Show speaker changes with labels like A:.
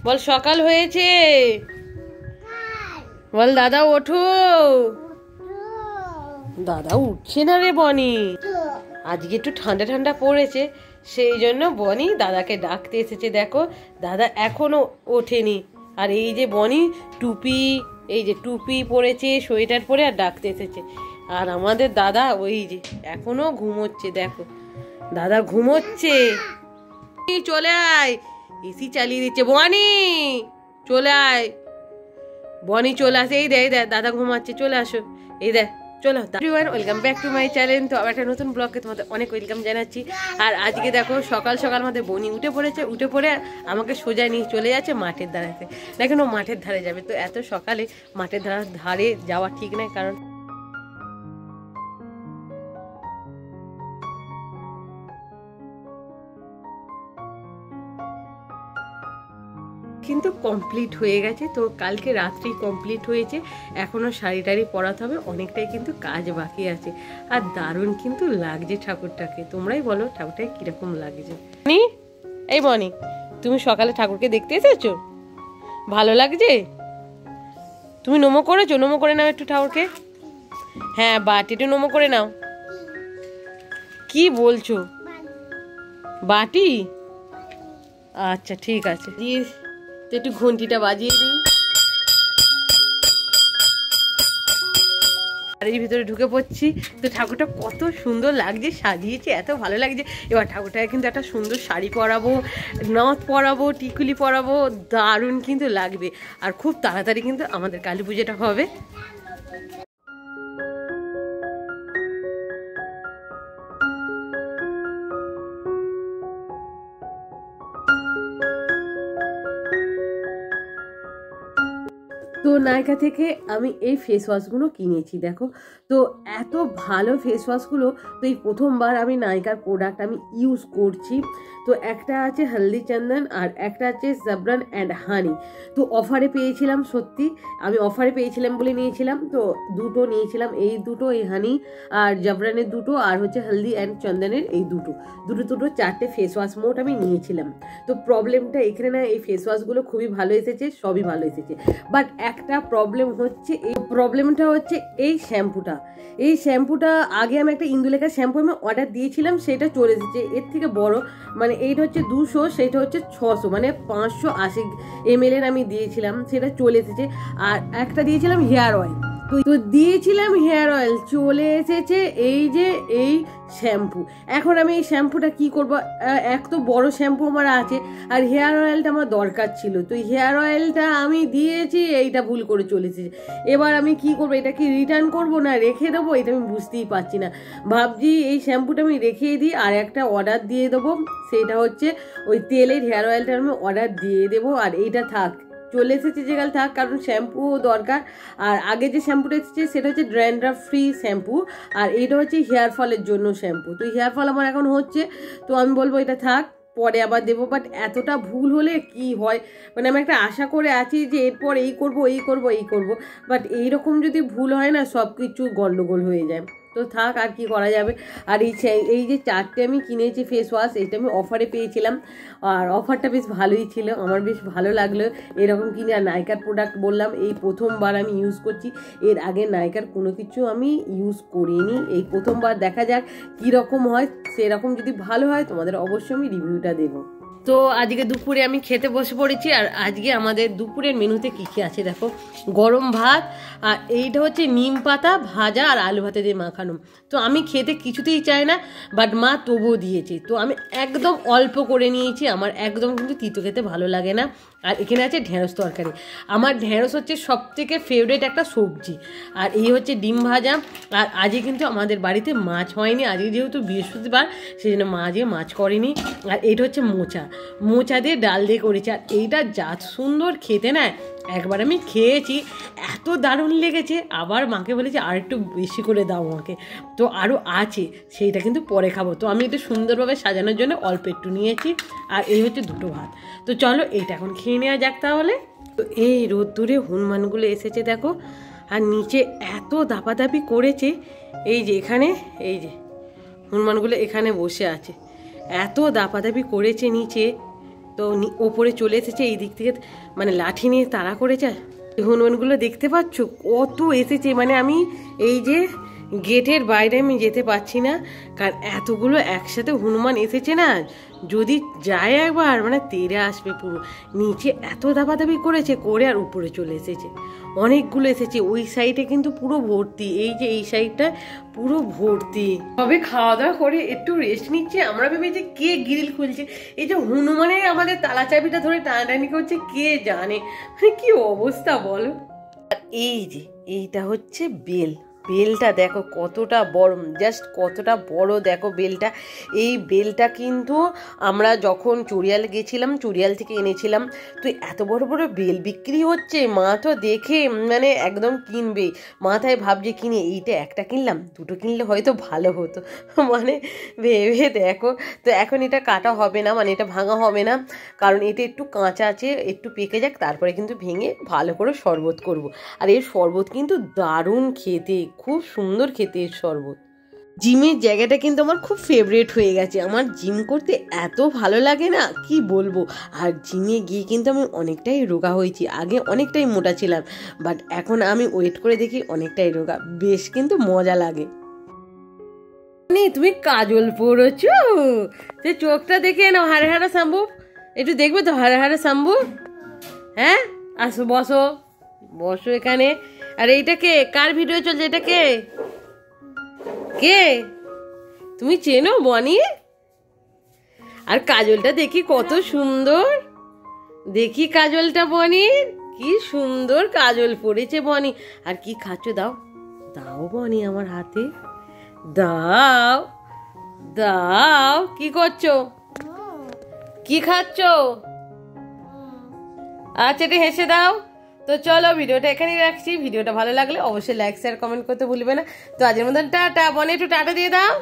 A: বল সকাল হয়েছে, বল দাদা ওঠো। দাদা উঠছে না রে বনি, আজকে একটু ঠান্ডা ঠান্ডা পড়েছে সেই জন্য বনি দাদাকে ডাকতে এসেছে। দেখো দাদা এখনো ওঠেনি, আর এই যে বনি টুপি, এই যে টুপি পরেছে, সোয়েটার পরে আর ডাকতে এসেছে। আর আমাদের দাদা ওই যে এখনো ঘুমোচ্ছে, দেখো দাদা ঘুমোচ্ছে। চলে আয়, এসি চালিয়ে দিচ্ছে। বনি চলে আয়, বনি চলে আসে। এই দেখ দাদা ঘুমাচ্ছে, চলে আসো। এই দেখ চলো everyone, welcome back to my channel. তো আবার একটা নতুন ব্লগে তোমাদের অনেক ওয়েলকাম জানাচ্ছি। আর আজকে দেখো সকাল সকাল আমাদের বনি উঠে পড়েছে, উঠে পড়ে আমাকে সোজা নিয়ে চলে যাচ্ছে মাঠের ধারেতে। দেখেন ও মাঠের ধারে যাবে, তো এত সকালে মাঠের ধারে যাওয়া ঠিক নয়, কারণ কিন্তু কমপ্লিট হয়ে গেছে। তো কালকে রাত্রি কমপ্লিট হয়েছে, এখনও শাড়ি টাড়ি পরাতে হবে, অনেকটাই কিন্তু কাজ বাকি আছে। আর দারুণ কিন্তু লাগছে ঠাকুরটাকে, তোমরাই বলো ঠাকুরটাকে কীরকম লাগছে। এই বনি, তুমি সকালে ঠাকুরকে দেখতে এসেছো? ভালো লাগছে? তুমি নমো করেছো? নমো করে নাও একটু ঠাকুরকে। হ্যাঁ বাটি একটু নমো করে নাও। কি বলছো? বাটি? আচ্ছা ঠিক আছে, দিয়ে তো একটু ঘন্টিটা বাজিয়ে দিই। বাড়ির ভিতরে ঢুকে পড়ছি। তো ঠাকুরটা কত সুন্দর লাগছে, সাজিয়েছে, এত ভালো লাগছে। এবার ঠাকুরটাকে কিন্তু একটা সুন্দর শাড়ি পরাবো, নথ পরাবো, টিকুলি পরাবো, দারুণ কিন্তু লাগবে। আর খুব তাড়াতাড়ি কিন্তু আমাদের কালী পুজোটা হবে। তো নাইকা থেকে আমি এই ফেস ওয়াশগুলো কিনেছি, দেখো তো এত ভালো ফেস ওয়াশগুলো। তো এই প্রথমবার আমি নাইকার প্রোডাক্ট আমি ইউজ করছি। তো একটা আছে হলদি চন্দন আর একটা আছে জাফরান অ্যান্ড হানি। তো অফারে পেয়েছিলাম, সত্যি আমি অফারে পেয়েছিলাম বলে নিয়েছিলাম। তো দুটো নিয়েছিলাম, এই দুটো, এই হানি আর জাফরানের দুটো, আর হচ্ছে হলদি অ্যান্ড চন্দনের এই দুটো চারটে ফেস ওয়াশ মোট আমি নিয়েছিলাম। তো প্রবলেমটা এখানে না, এই ফেস ওয়াশগুলো খুবই ভালো এসেছে, সবই ভালো এসেছে, বাট একটা প্রবলেম হচ্ছে, এই প্রবলেমটা হচ্ছে এই শ্যাম্পুটা আগে আমি একটা ইন্দুলেখার শ্যাম্পু আমি অর্ডার দিয়েছিলাম, সেটা চলে এসেছে। এর থেকে বড় মানে এইটা হচ্ছে 200, সেটা হচ্ছে 600, মানে 580 ml এর আমি দিয়েছিলাম, সেটা চলে এসেছে। আর একটা দিয়েছিলাম হেয়ার অয়েল, তো দিয়েছিলাম হেয়ার অয়েল, চলে এসেছে এই যে এই শ্যাম্পু। এখন আমি এই শ্যাম্পুটা কি করব? এক তো বড় শ্যাম্পু আমার আছে, আর হেয়ার অয়েলটা আমার দরকার ছিল। তো হেয়ার অয়েলটা আমি দিয়েছি, এইটা ভুল করে চলে এসেছে। এবার আমি কি করবো? এটা কি রিটার্ন করব না রেখে দেবো? এটা আমি বুঝতেই পারছি না। ভাবছি এই শ্যাম্পুটা আমি রেখেই দিই, আর একটা অর্ডার দিয়ে দেবো, সেটা হচ্ছে ওই তেলের হেয়ার অয়েলটা আমি অর্ডার দিয়ে দেবো। আর এইটা থাক, চলে এসেছে যেকাল থাক, কারণ শ্যাম্পুও দরকার। আর আগে যে শ্যাম্পুটা এসেছে সেটা হচ্ছে ড্র্যান্ড্রাফ ফ্রি শ্যাম্পু, আর এইটা হচ্ছে হেয়ার ফলের জন্য শ্যাম্পু। তো হেয়ার ফল আমার এখন হচ্ছে, তো আমি বলবো এটা থাক, পরে আবার দেবো। বাট এতটা ভুল হলে কি হয়, মানে আমি একটা আশা করে আছি যে এরপর এই করব, বাট এইরকম যদি ভুল হয় না, সব কিছু গন্ডগোল হয়ে যায়। তো থাক, আর কি করা যাবে। আর এই যে চারটে আমি কিনেছি ফেস ওয়াশ, এইটা আমি অফারে পেয়েছিলাম, আর অফারটা বেশ ভালোই ছিল, আমার বেশ ভালো লাগলো এরকম কিনে। আর নাইকার প্রোডাক্ট বললাম এই প্রথমবার আমি ইউজ করছি, এর আগে নাইকার কোনো কিছু আমি ইউজ করিনি, এই প্রথমবার। দেখা যাক কীরকম হয়, সেরকম যদি ভালো হয় তোমাদের অবশ্যই আমি রিভিউটা দেবো। তো আজকে দুপুরে আমি খেতে বসে পড়েছি। আর আজকে আমাদের দুপুরের মেনুতে কী কী আছে দেখো, গরম ভাত, আর এইটা হচ্ছে নিম পাতা ভাজা আর আলু ভাতে দিয়ে মাখানো। তো আমি খেতে কিছুতেই চাই না, বাট মা তবুও দিয়েছে, তো আমি একদম অল্প করে নিয়েছি, আমার একদম কিন্তু তিতো খেতে ভালো লাগে না। আর এখানে আছে ঢেঁড়স তরকারি, আমার ঢেঁড়স হচ্ছে সব থেকে ফেভারিট একটা সবজি। আর এই হচ্ছে ডিম ভাজা। আর আজকে কিন্তু আমাদের বাড়িতে মাছ হয়নি, আজকে যেহেতু বৃহস্পতিবার সেই জন্য মা আজকে মাছ করেনি। আর এইটা হচ্ছে মোচা দিয়ে ডাল দিয়ে করেছি। আর এইটা যা সুন্দর খেতে না, একবার আমি খেয়েছি, এত দারুণ লেগেছে, আবার মাকে বলেছি আর একটু বেশি করে দাও আমাকে। তো আরও আছে, সেইটা কিন্তু পরে খাবো। তো আমি একটু সুন্দরভাবে সাজানোর জন্য অল্প একটু নিয়েছি। আর এই হচ্ছে দুটো ভাত। তো চলো এইটা এখন খেয়ে নেওয়া যাক তাহলে। তো এই রোদ্দুরে হনুমানগুলো এসেছে দেখো, আর নিচে এত দাপাদাপি করেছে, এই যে এখানে, এই যে হনুমানগুলো এখানে বসে আছে, এত দাপাদাপি করেছে নিচে, তো ওপরে চলে এসেছে এই দিক থেকে, মানে লাঠি নিয়ে তাড়া করেছে। হনুমানগুলো দেখতে পাচ্ছ কত এসেছে, মানে আমি এই যে গেটের বাইরে আমি যেতে পারছি না, কারণ এতগুলো একসাথে হনুমান এসেছে না, যদি যায় একবার মানে তেড়ে আসবে পুরো। নিচে এত দাবাদাবি করেছে, করে আর উপরে চলে এসেছে, অনেকগুলো এসেছে। ওই সাইডে কিন্তু পুরো ভর্তি, এই যে এই সাইডটা পুরো ভর্তি। তবে খাওয়া দাওয়া করে একটু রেস্ট নিচ্ছে। আমরা ভেবেছি কে গ্রিল খুলছে, এই যে হনুমানের আমাদের তালা চাবিটা ধরে টানাটানি করছে, কে জানে মানে কি অবস্থা বলো। আর এই যে এইটা হচ্ছে বেল, বেলটা দেখো কতটা বড়, জাস্ট কতটা বড় দেখো বেলটা। এই বেলটা কিন্তু আমরা যখন চুড়িয়াল গেছিলাম, চুড়িয়াল থেকে এনেছিলাম। তো এত বড় বড় বেল বিক্রি হচ্ছে, মা তো দেখে মানে একদম কিনবে। মাথায় ভাবছে কিনে, এইটা একটা কিনলাম, দুটো কিনলে হয়তো ভালো হতো, মানে ভেবে দেখো। তো এখন এটা কাটা হবে না, মানে এটা ভাঙা হবে না, কারণ এটা একটু কাঁচা আছে, একটু পেকে যাক, তারপরে কিন্তু ভেঙে ভালো করে শরবত করব। আর এর শরবত কিন্তু দারুণ খেতে, খুব সুন্দর খেতে এর শরবত। জিমের জায়গাটা কিন্তু আমার খুব ফেভারিট হয়ে গেছে। আমার জিম করতে এত ভালো লাগে না কি বলবো। আর জিমে গিয়ে কিন্তু আমি অনেকটাই রোগা হয়েছি, আগে অনেকটাই মোটা ছিলাম, বাট এখন আমি ওয়েট করে দেখি অনেকটাই রোগা, বেশ কিন্তু মজা লাগে। তুমি কাজল পড়েছো, সে চোখটা দেখে নাও, হারে হারে শাম্বু, একটু দেখবে তো হারে হারে শাম্বু। হ্যাঁ আসো, বসো বসো এখানে। আর এইটা কে, কার ভিডিও চলছে, এটা কে, কে তুমি চেনো বনি? আর কাজলটা দেখি কত সুন্দর, দেখি কাজলটা বনির, কি সুন্দর কাজল পড়েছে বনি। আর কি খাচ্ছ, দাও দাও বনি আমার হাতে, দাও দাও। কি করছো, কি খাচ্ছ? আচ্ছা এটা হেসে দাও। তো চলো ভিডিওটা এখানেই রাখছি। ভিডিওটা ভালো লাগলে অবশ্যই লাইক শেয়ার কমেন্ট করতে ভুলবে না। তো আজকের মতন টাটা, বনে একটু টাটা দিয়ে দাও।